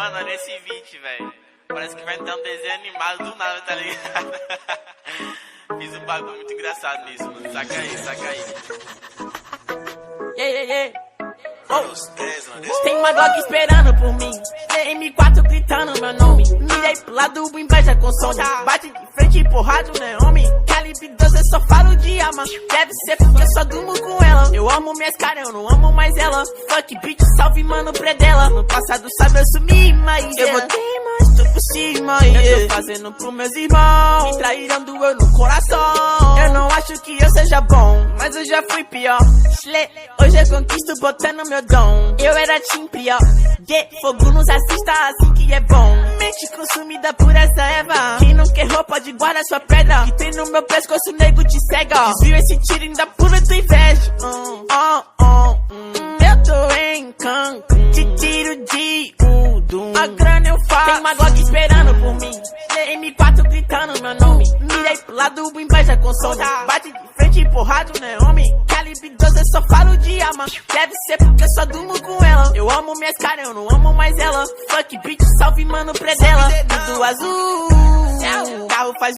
Mano, olha esse beat, velho. Parece que vai ter um desenho animado do nada, tá ligado? Fiz um bagulho muito engraçado nisso, mano. Saca aí. Yeah. Tem uma Glock esperando por mim, M4 gritando meu nome. Mirei pro lado, inveja com som. Bate de frente empurrado, né, homem? Calibre 12, eu só falo de arma. Deve ser porque eu só durmo com ela. Eu amo minhas caras, eu não amo mais ela. Fuck bitch, salve mano, predela. No passado sabe eu sumi, mas eu botei mais tudo por cima. Eu tô fazendo pros meus irmãos, me traíram doeu no coração. Eu não acho que eu seja bom, mas eu já fui pior. Hoje eu conquisto botando meu dom. Eu era team pior. Fogo nos assista assim que é bom. Mente consumida por essa erva. Quem não quer roupa de guarda sua pedra. Que tem no meu pescoço, nego te cega. Desvio esse tiro ainda pula tua inveja. Eu tô em Cancún, te tiro de Udum. A grana eu faço. Tem uma Glock esperando por mim, M4 gritando meu nome. Mirei pro lado, inveja com som. Bate de frente empurrado, né, homem? Calibre 12, eu só falo de arma. Deve ser porque eu só durmo com ela. Eu amo minhas caras, eu não amo mais ela. Fuck bitch, salve mano, predela. Tudo azul, carro faz